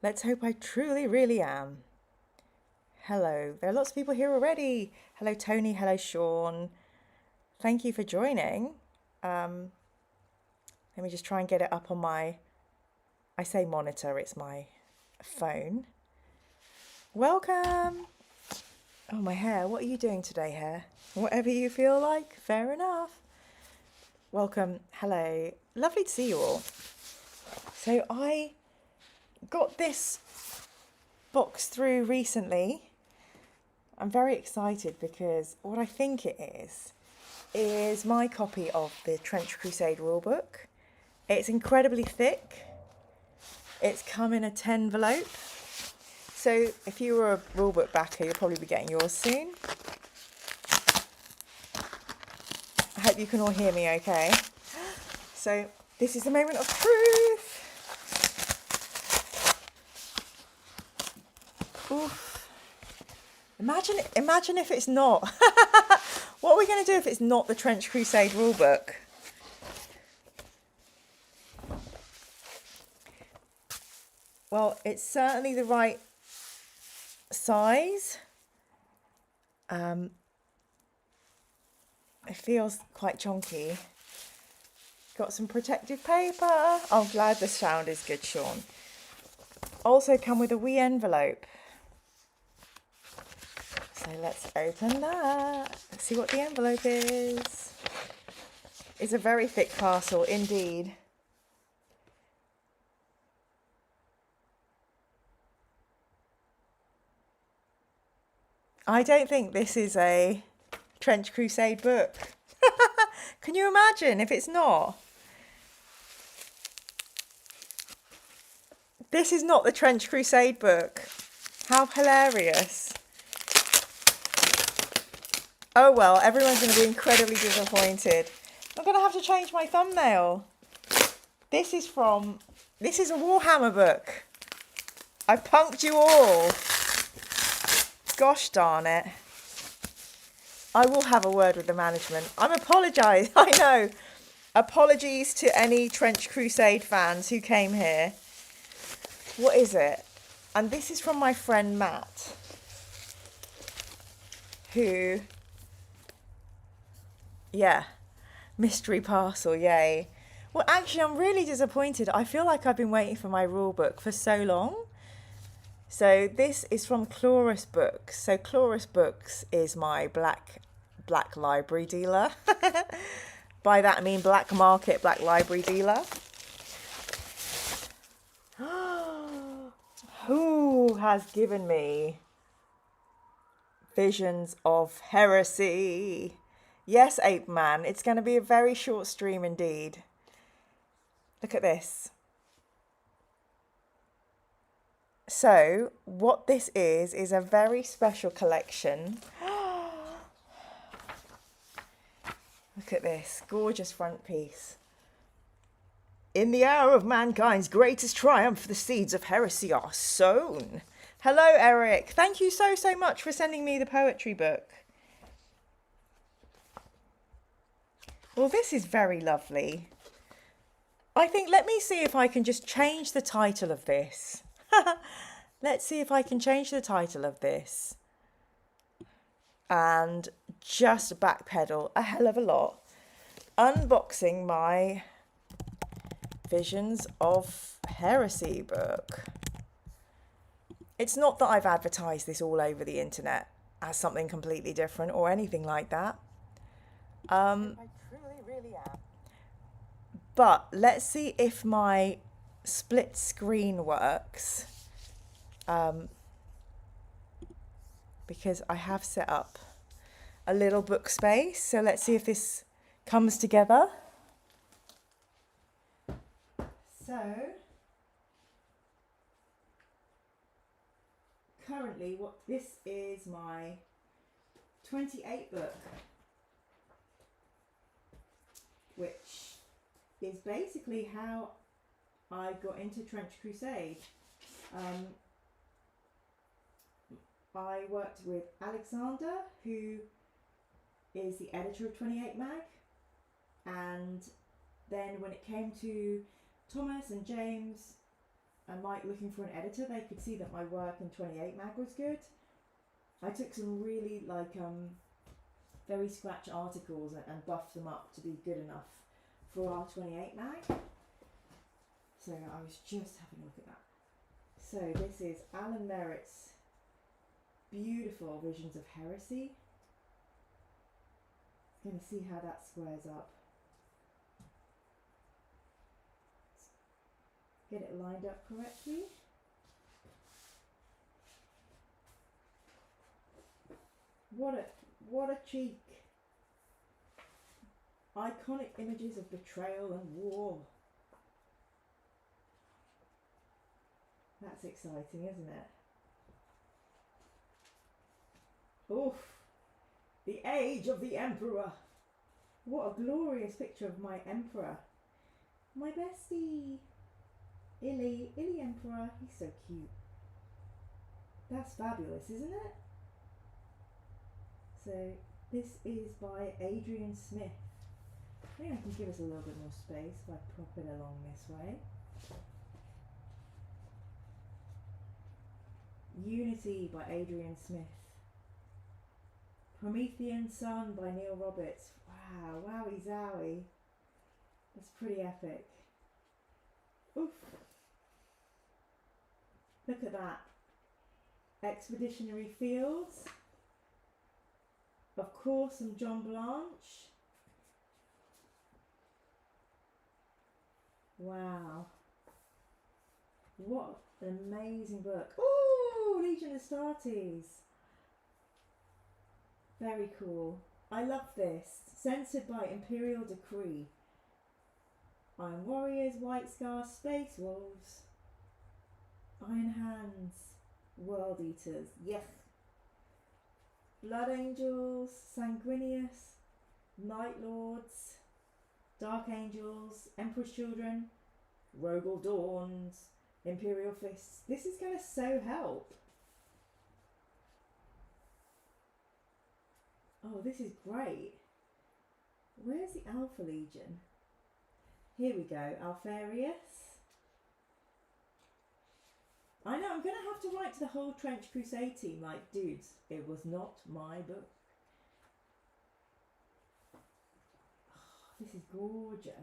Let's hope I truly, really am. Hello. There are lots of people here already. Hello, Tony. Hello, Sean. Thank you for joining. Let me just try and get it up on I say monitor, it's my phone. Welcome. Oh, my hair. What are you doing today, hair? Whatever you feel like. Fair enough. Welcome. Hello. Lovely to see you all. So I got this box through recently. I'm very excited because what I think it is my copy of the Trench Crusade rulebook. It's incredibly thick. It's come in a 10 envelope. So if you were a rulebook backer, you'll probably be getting yours soon. I hope you can all hear me okay. So this is the moment of truth. Oof. Imagine if it's not. What are we going to do if it's not the Trench Crusade rulebook? Well, it's certainly the right size. It feels quite chunky. Got some protective paper. I'm glad the sound is good, Sean. Also come with a wee envelope. So let's open that. Let's see what the envelope is. It's a very thick parcel indeed. I don't think this is a Trench Crusade book. Can you imagine if it's not? This is not the Trench Crusade book. How hilarious. Oh well, everyone's going to be incredibly disappointed. I'm going to have to change my thumbnail. This is a Warhammer book. I punked you all. Gosh darn it. I will have a word with the management. I know. Apologies to any Trench Crusade fans who came here. What is it? And this is from my friend Matt, who, yeah, mystery parcel, yay. Well, actually, I'm really disappointed. I feel like I've been waiting for my rule book for so long. So this is from Chloris Books. So Chloris Books is my black library dealer. By that I mean black market, black library dealer. Who has given me Visions of Heresy? Yes, Ape Man, it's going to be a very short stream indeed. Look at this. So, what this is a very special collection. Look at this, gorgeous front piece. In the hour of mankind's greatest triumph, the seeds of heresy are sown. Hello, Eric. Thank you so much for sending me the poetry book. Well, this is very lovely. I think, let me see if I can just change the title of this. Let's see if I can change the title of this and just backpedal a hell of a lot. Unboxing my Visions of Heresy book. It's not that I've advertised this all over the internet as something completely different or anything like that. I truly, really am. But let's see if my split screen works. Because I have set up a little book space. So let's see if this comes together. So, currently this is my 28 book, which is basically how I got into Trench Crusade. I worked with Alexander, who is the editor of 28 Mag, and then when it came to Thomas and James, and like looking for an editor, they could see that my work in 28 mag was good. I took some really like very scratch articles and buffed them up to be good enough for our 28 mag. So I was just having a look at that. So this is Alan Merritt's beautiful Visions of Heresy. Going to see how that squares up. Get it lined up correctly. What a cheek. Iconic images of betrayal and war. That's exciting, isn't it? Oof. The age of the Emperor. What a glorious picture of my Emperor. My bestie. Illy Emperor. He's so cute. That's fabulous, isn't it? So this is by Adrian Smith. I think I can give us a little bit more space if I prop it along this way. Unity by Adrian Smith. Promethean Sun by Neil Roberts. Wow, wowie zowie. That's pretty epic. Oof. Look at that. Expeditionary Fields. Of course, some John Blanche. Wow. What an amazing book. Ooh, Legion Astartes. Very cool. I love this. Censored by Imperial Decree. Iron Warriors, White Scar, Space Wolves. Iron Hands. World Eaters. Yes. Blood Angels, Sanguinius, Night Lords, Dark Angels, Emperor's Children, Rogel Dawns, Imperial Fists. This is going to so help. Oh, this is great. Where's the Alpha Legion? Here we go, Alfarius. I know, I'm going to have to write to the whole Trench Crusade team like, dudes, it was not my book. Oh, this is gorgeous.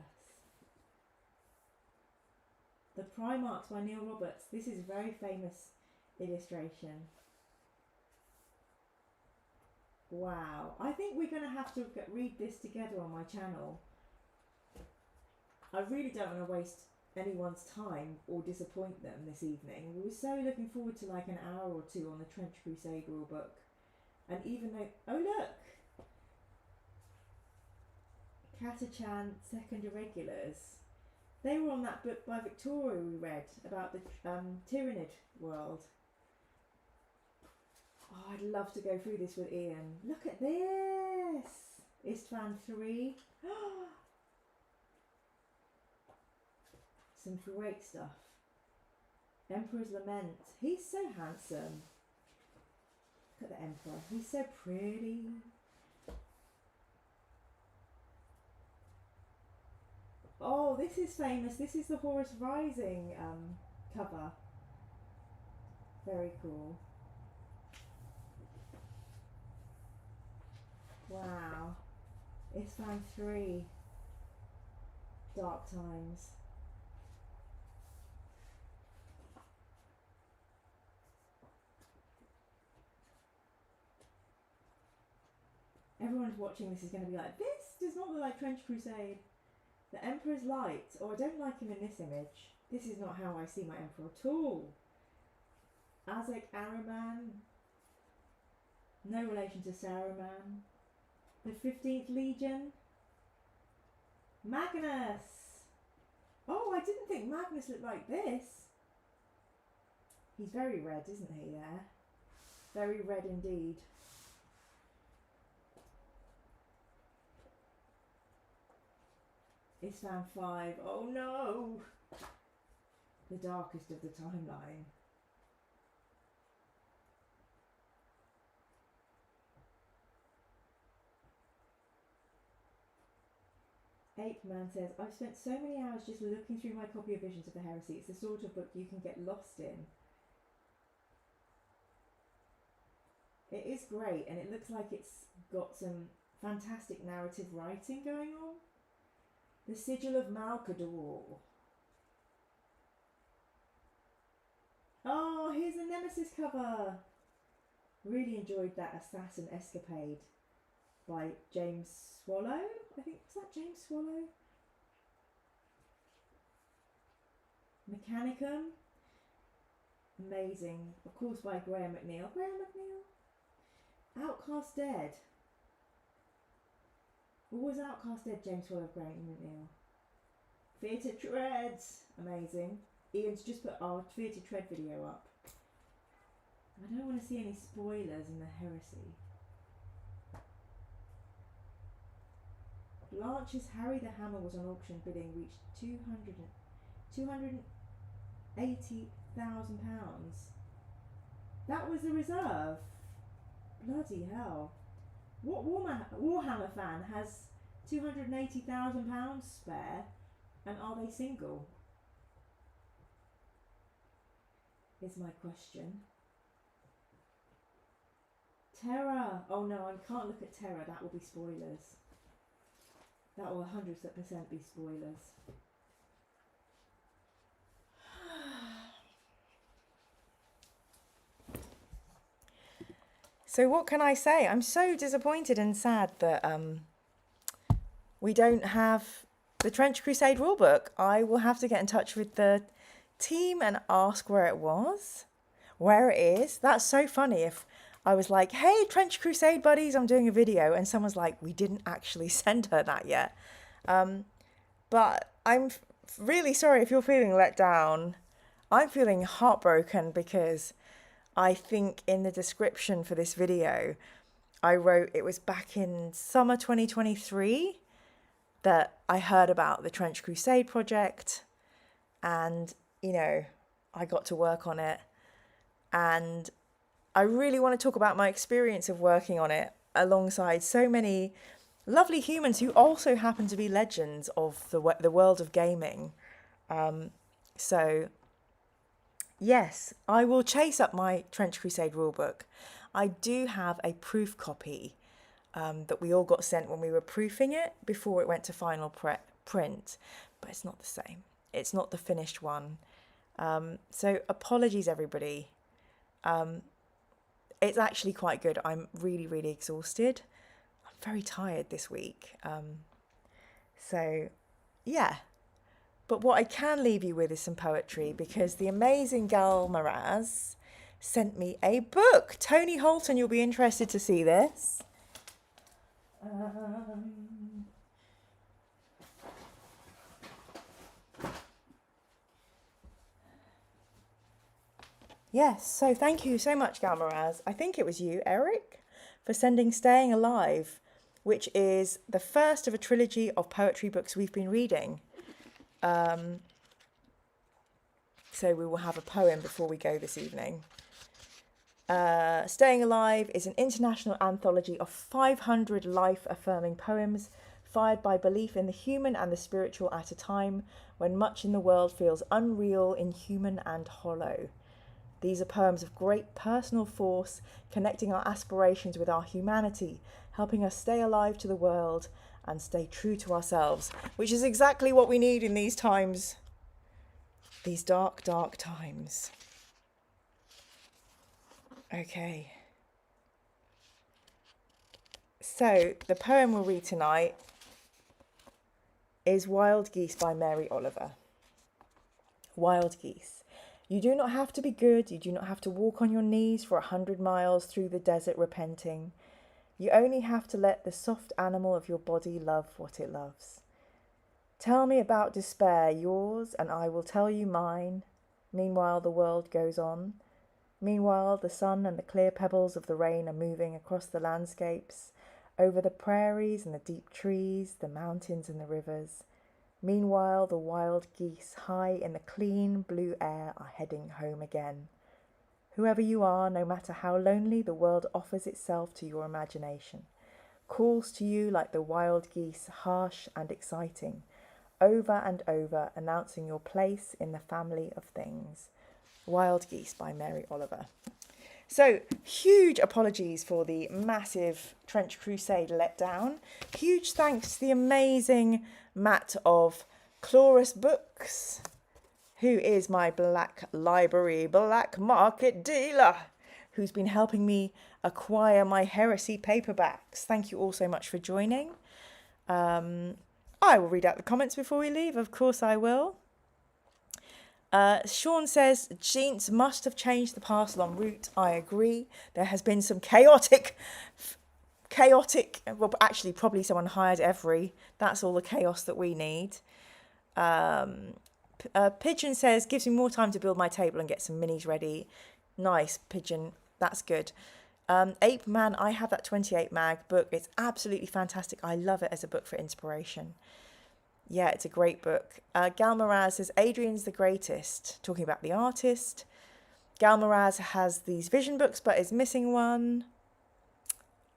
The Primarchs by Neil Roberts. This is a very famous illustration. Wow. I think we're going to have to read this together on my channel. I really don't want to waste anyone's time or disappoint them this evening. We were so looking forward to like an hour or two on the Trench Crusade rulebook. And even though, oh look! Catachan Second Irregulars. They were on that book by Victoria we read about the Tyrannid world. Oh, I'd love to go through this with Ian. Look at this! Istvan 3. Some great stuff. Emperor's Lament. He's so handsome. Look at the Emperor. He's so pretty. Oh, this is famous. This is the Horus Rising cover. Very cool. Wow. Istvan 3. Dark Times. Everyone's watching this is going to be like, this does not look like Trench Crusade. The Emperor's Light. Oh, I don't like him in this image. This is not how I see my Emperor at all. Azek Ahriman. No relation to Saruman. The 15th Legion. Magnus. Oh, I didn't think Magnus looked like this. He's very red, isn't he, there? Very red indeed. Istvan 5. Oh no! The darkest of the timeline. Ape Man says, I've spent so many hours just looking through my copy of Visions of the Heresy. It's the sort of book you can get lost in. It is great, and it looks like it's got some fantastic narrative writing going on. The Sigil of Malkador. Oh, here's a Nemesis cover. Really enjoyed that Assassin Escapade by James Swallow. I think, was that James Swallow? Mechanicum. Amazing. Of course by Graham McNeil. Graham McNeil? Outcast Dead. What was Outcast Dead, James Swallow, Graham McNeil? Theatre Treads. Amazing. Ian's just put our Theatre Tread video up. I don't want to see any spoilers in the Heresy. Blanche's Harry the Hammer was on auction, bidding reached £280,000. That was the reserve. Bloody hell. What Warhammer fan has £280,000 spare, and are they single? Is my question. Terror. Oh no, I can't look at Terror. That will be spoilers. That will 100% be spoilers. So what can I say? I'm so disappointed and sad that we don't have the Trench Crusade rulebook. I will have to get in touch with the team and ask where it was, where it is. That's so funny if I was like, hey, Trench Crusade buddies, I'm doing a video, and someone's like, we didn't actually send her that yet. But I'm really sorry if you're feeling let down. I'm feeling heartbroken because I think in the description for this video, I wrote it was back in summer 2023 that I heard about the Trench Crusade project, and, you know, I got to work on it. And I really want to talk about my experience of working on it alongside so many lovely humans who also happen to be legends of the world of gaming. So, yes, I will chase up my Trench Crusade rulebook. I do have a proof copy that we all got sent when we were proofing it before it went to final print, but it's not the same. It's not the finished one. So apologies, everybody. It's actually quite good. I'm really, really exhausted. I'm very tired this week. So, yeah. But what I can leave you with is some poetry, because the amazing Gal Maraz sent me a book. Tony Holton, you'll be interested to see this. Yes, so thank you so much, Gal Maraz. I think it was you, Eric, for sending Staying Alive, which is the first of a trilogy of poetry books we've been reading. So we will have a poem before we go this evening. Staying Alive is an international anthology of 500 life-affirming poems fired by belief in the human and the spiritual at a time when much in the world feels unreal, inhuman and hollow. These are poems of great personal force, connecting our aspirations with our humanity, helping us stay alive to the world and stay true to ourselves, which is exactly what we need in these times, these dark, dark times. Okay. So the poem we'll read tonight is Wild Geese by Mary Oliver. Wild Geese. You do not have to be good. You do not have to walk on your knees for 100 miles through the desert repenting. You only have to let the soft animal of your body love what it loves. Tell me about despair, yours, and I will tell you mine. Meanwhile, the world goes on. Meanwhile, the sun and the clear pebbles of the rain are moving across the landscapes, over the prairies and the deep trees, the mountains and the rivers. Meanwhile, the wild geese, high in the clean blue air, are heading home again. Whoever you are, no matter how lonely, the world offers itself to your imagination. calls to you like the wild geese, harsh and exciting, over and over, announcing your place in the family of things. Wild Geese by Mary Oliver. So, huge apologies for the massive Trench Crusade letdown. Huge thanks to the amazing Matt of Chloris Books, who is my Black Library Black Market dealer, who's been helping me acquire my heresy paperbacks. Thank you all so much for joining. I will read out the comments before we leave. Of course I will. Sean says, Jeans must have changed the parcel en route. I agree. There has been some chaotic, well, actually probably someone hired every. That's all the chaos that we need. Pigeon says, gives me more time to build my table and get some minis ready. Nice, Pigeon. That's good. Ape Man, I have that 28 mag book. It's absolutely fantastic. I love it as a book for inspiration. Yeah, it's a great book. Gal Moraz says, Adrian's the greatest, talking about the artist. Gal Moraz has these vision books, but is missing one.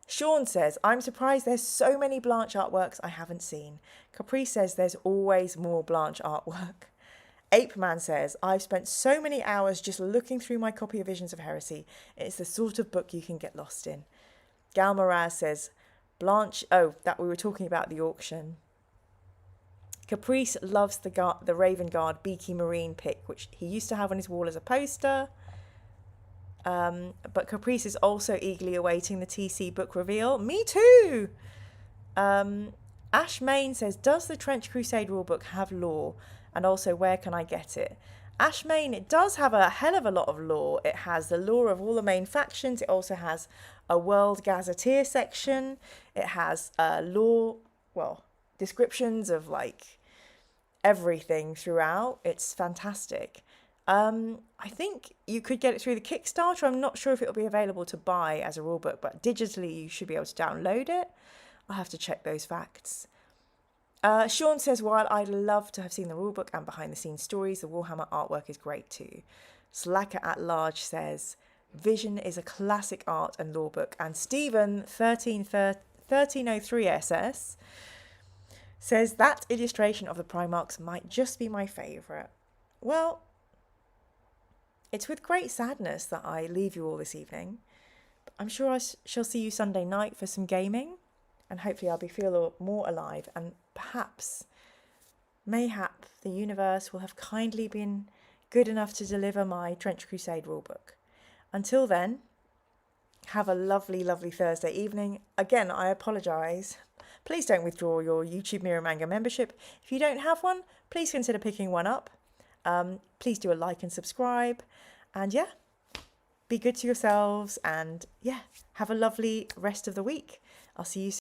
Sean says, I'm surprised there's so many Blanche artworks I haven't seen. Capri says, there's always more Blanche artwork. Ape Man says, I've spent so many hours just looking through my copy of Visions of Heresy. It's the sort of book you can get lost in. Gal Moraz says, Blanche, that we were talking about the auction. Caprice loves the Raven Guard Beaky Marine pick, which he used to have on his wall as a poster. But Caprice is also eagerly awaiting the TC book reveal. Me too! Ash Main says, does the Trench Crusade rulebook have lore? And also, where can I get it? Ash Main, it does have a hell of a lot of lore. It has the lore of all the main factions. It also has a World Gazetteer section. It has lore, descriptions of everything throughout. It's fantastic. I think you could get it through the Kickstarter. I'm not sure if it'll be available to buy as a rulebook, but digitally you should be able to download it. I'll have to check those facts. Sean says, while I'd love to have seen the rulebook and behind the scenes stories, the Warhammer artwork is great too. Slacker at Large says, Vision is a classic art and lore book. And Stephen 1303 SS says that illustration of the Primarchs might just be my favourite. Well, it's with great sadness that I leave you all this evening. I'm sure I shall see you Sunday night for some gaming, and hopefully I'll feel more alive, and perhaps, mayhap, the universe will have kindly been good enough to deliver my Trench Crusade rulebook. Until then, have a lovely, lovely Thursday evening. Again, I apologise. Please don't withdraw your YouTube Mirror Manga membership. If you don't have one, please consider picking one up. Please do a like and subscribe. And yeah, be good to yourselves. And yeah, have a lovely rest of the week. I'll see you soon.